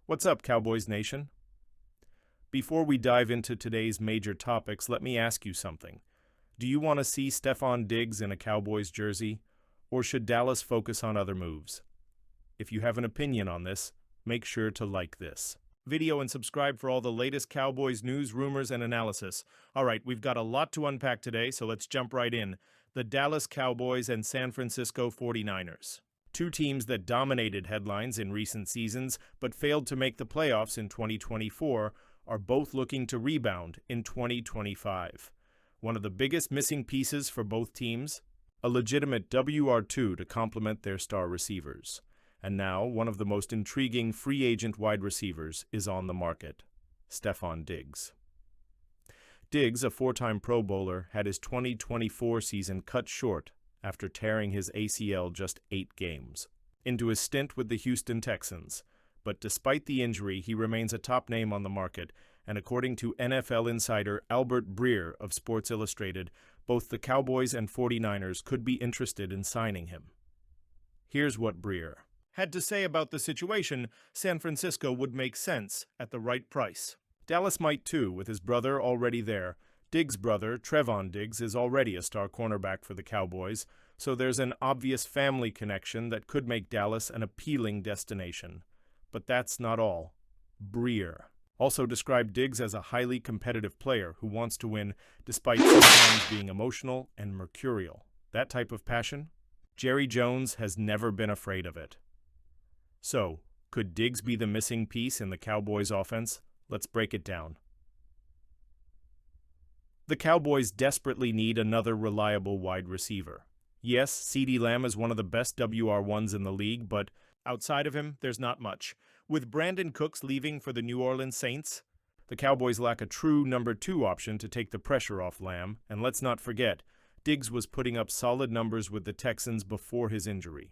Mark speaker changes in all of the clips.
Speaker 1: What's up, Cowboys Nation? Before we dive into today's major topics, let me ask you something. Do you want to see Stefon Diggs in a Cowboys jersey, or should Dallas focus on other moves? If you have an opinion on this, make sure to like this video and subscribe for all the latest Cowboys news, rumors, and analysis. All right, we've got a lot to unpack today, so let's jump right in. The Dallas Cowboys and San Francisco 49ers. Two teams that dominated headlines in recent seasons but failed to make the playoffs in 2024 are both looking to rebound in 2025. One of the biggest missing pieces for both teams, a legitimate WR2 to complement their star receivers. And now, one of the most intriguing free agent wide receivers is on the market, Stefon Diggs. Diggs, a four-time Pro Bowler, had his 2024 season cut short after tearing his ACL just 8 games into his stint with the Houston Texans. But despite the injury, he remains a top name on the market, and according to NFL insider Albert Breer of Sports Illustrated, both the Cowboys and 49ers could be interested in signing him. Here's what Breer had to say about the situation. San Francisco would make sense at the right price. Dallas might too, with his brother already there. Diggs' brother, Trevon Diggs, is already a star cornerback for the Cowboys, so there's an obvious family connection that could make Dallas an appealing destination. But that's not all. Breer also described Diggs as a highly competitive player who wants to win despite sometimes being emotional and mercurial. That type of passion? Jerry Jones has never been afraid of it. So, could Diggs be the missing piece in the Cowboys' offense? Let's break it down. The Cowboys desperately need another reliable wide receiver. Yes, CeeDee Lamb is one of the best WR1s in the league, but outside of him, there's not much. With Brandon Cooks leaving for the New Orleans Saints, the Cowboys lack a true number 2 option to take the pressure off Lamb, and let's not forget, Diggs was putting up solid numbers with the Texans before his injury.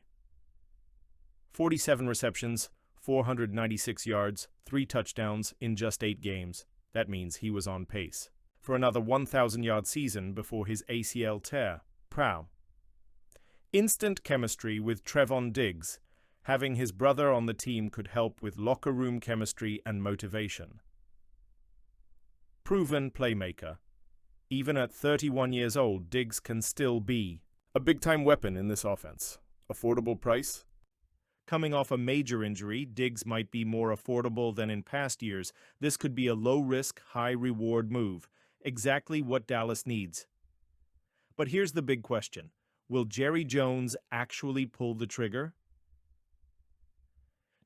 Speaker 1: 47 receptions, 496 yards, 3 touchdowns in just 8 games. That means he was on pace for another 1,000-yard season before his ACL tear. Prow. Instant chemistry with Trevon Diggs. Having his brother on the team could help with locker room chemistry and motivation. Proven playmaker. Even at 31 years old, Diggs can still be a big-time weapon in this offense. Affordable price? Coming off a major injury, Diggs might be more affordable than in past years. This could be a low-risk, high-reward move. Exactly what Dallas needs. But here's the big question. Will Jerry Jones actually pull the trigger?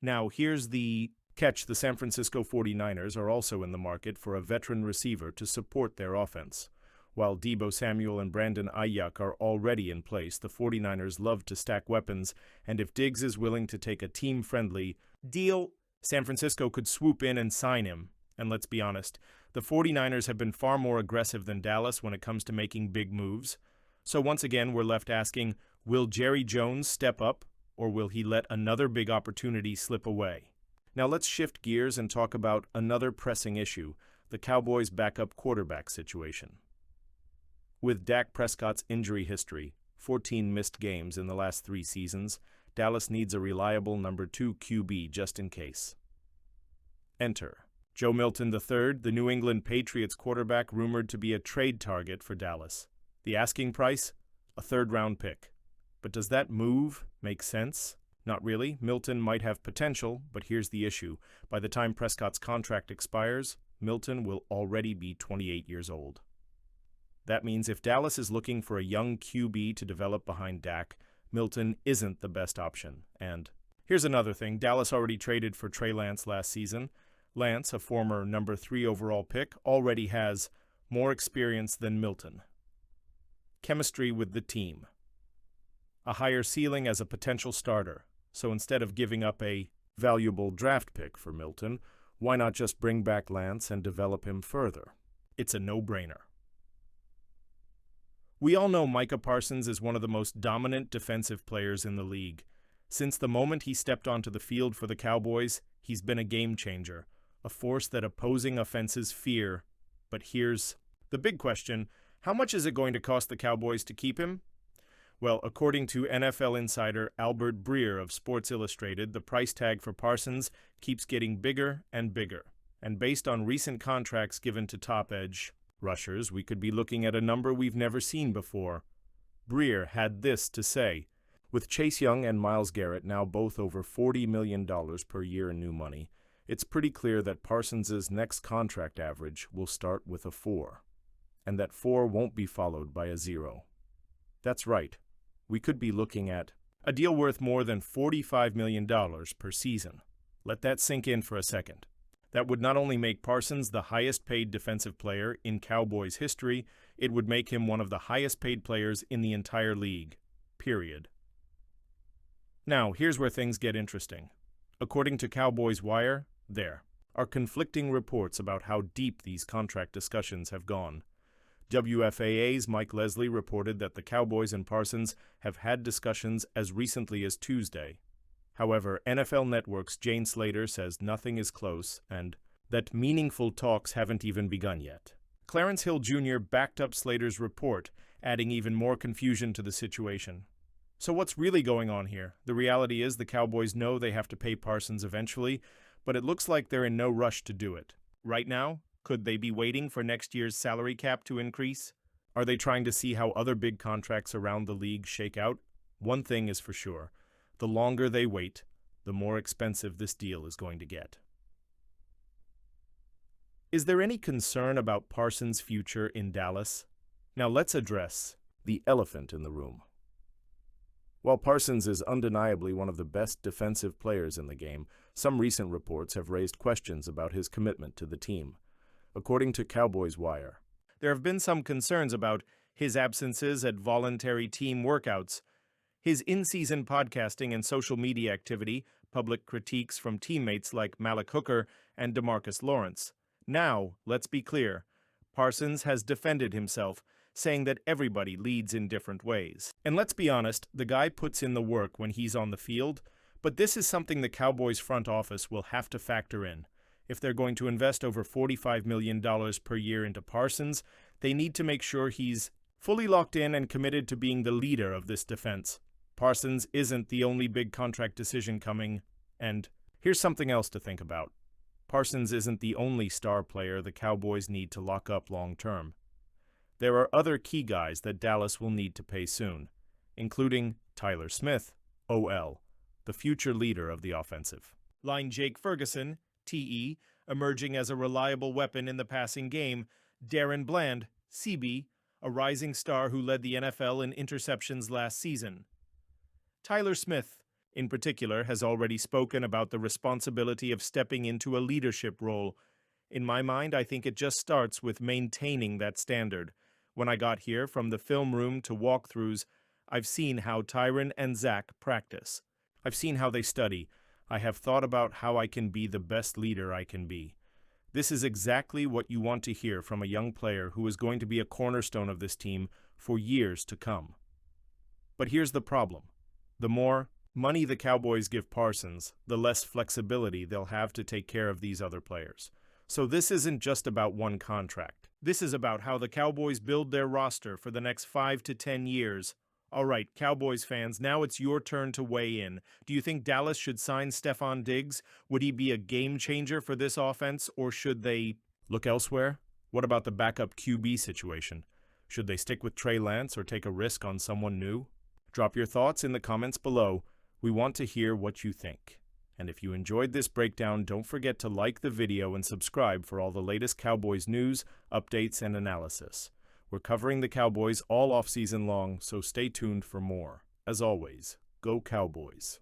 Speaker 1: Now, here's the catch. The San Francisco 49ers are also in the market for a veteran receiver to support their offense. While Deebo Samuel and Brandon Ayuk are already in place, the 49ers love to stack weapons, and if Diggs is willing to take a team-friendly deal, San Francisco could swoop in and sign him. And let's be honest, the 49ers have been far more aggressive than Dallas when it comes to making big moves. So once again, we're left asking, will Jerry Jones step up, or will he let another big opportunity slip away? Now let's shift gears and talk about another pressing issue, the Cowboys' backup quarterback situation. With Dak Prescott's injury history, 14 missed games in the last 3 seasons, Dallas needs a reliable number 2 QB just in case. Enter Joe Milton III, the New England Patriots quarterback rumored to be a trade target for Dallas. The asking price? A 3rd-round pick. But does that move make sense? Not really. Milton might have potential, but here's the issue. By the time Prescott's contract expires, Milton will already be 28 years old. That means if Dallas is looking for a young QB to develop behind Dak, Milton isn't the best option. And here's another thing. Dallas already traded for Trey Lance last season. Lance, a former number 3 overall pick, already has more experience than Milton. Chemistry with the team. A higher ceiling as a potential starter. So instead of giving up a valuable draft pick for Milton, why not just bring back Lance and develop him further? It's a no-brainer. We all know Micah Parsons is one of the most dominant defensive players in the league. Since the moment he stepped onto the field for the Cowboys, he's been a game-changer, a force that opposing offenses fear. But here's the big question. How much is it going to cost the Cowboys to keep him? Well, according to NFL insider Albert Breer of Sports Illustrated, the price tag for Parsons keeps getting bigger and bigger. And based on recent contracts given to top-edge rushers, we could be looking at a number we've never seen before. Breer had this to say: "With Chase Young and Myles Garrett now both over $40 million per year in new money, it's pretty clear that Parsons' next contract average will start with a 4, and that 4 won't be followed by a 0. That's right. We could be looking at a deal worth more than $45 million per season. Let that sink in for a second. That would not only make Parsons the highest-paid defensive player in Cowboys history, it would make him one of the highest-paid players in the entire league. Period." Now, here's where things get interesting. According to Cowboys Wire, there are conflicting reports about how deep these contract discussions have gone. WFAA's Mike Leslie reported that the Cowboys and Parsons have had discussions as recently as Tuesday. However, NFL Network's Jane Slater says nothing is close and that meaningful talks haven't even begun yet. Clarence Hill Jr. backed up Slater's report, adding even more confusion to the situation. So what's really going on here? The reality is the Cowboys know they have to pay Parsons eventually, but it looks like they're in no rush to do it. Right now, could they be waiting for next year's salary cap to increase? Are they trying to see how other big contracts around the league shake out? One thing is for sure: the longer they wait, the more expensive this deal is going to get. Is there any concern about Parsons' future in Dallas? Now let's address the elephant in the room. While Parsons is undeniably one of the best defensive players in the game, some recent reports have raised questions about his commitment to the team. According to Cowboys Wire, there have been some concerns about his absences at voluntary team workouts, his in-season podcasting and social media activity, public critiques from teammates like Malik Hooker and DeMarcus Lawrence. Now, let's be clear, Parsons has defended himself, saying that everybody leads in different ways. And let's be honest, the guy puts in the work when he's on the field, but this is something the Cowboys front office will have to factor in. If they're going to invest over $45 million per year into Parsons, they need to make sure he's fully locked in and committed to being the leader of this defense. Parsons isn't the only big contract decision coming, and here's something else to think about. Parsons isn't the only star player the Cowboys need to lock up long-term. There are other key guys that Dallas will need to pay soon, including Tyler Smith, OL, the future leader of the offensive line, Jake Ferguson, TE, emerging as a reliable weapon in the passing game, Darren Bland, CB, a rising star who led the NFL in interceptions last season. Tyler Smith, in particular, has already spoken about the responsibility of stepping into a leadership role. In my mind, I think it just starts with maintaining that standard. When I got here, from the film room to walkthroughs, I've seen how Tyron and Zach practice. I've seen how they study. I have thought about how I can be the best leader I can be. This is exactly what you want to hear from a young player who is going to be a cornerstone of this team for years to come. But here's the problem. The more money the Cowboys give Parsons, the less flexibility they'll have to take care of these other players. So this isn't just about one contract. This is about how the Cowboys build their roster for the next 5 to 10 years. All right, Cowboys fans, now it's your turn to weigh in. Do you think Dallas should sign Stefon Diggs? Would he be a game changer for this offense, or should they look elsewhere? What about the backup QB situation? Should they stick with Trey Lance or take a risk on someone new? Drop your thoughts in the comments below. We want to hear what you think. And if you enjoyed this breakdown, don't forget to like the video and subscribe for all the latest Cowboys news, updates, and analysis. We're covering the Cowboys all off-season long, so stay tuned for more. As always, go Cowboys.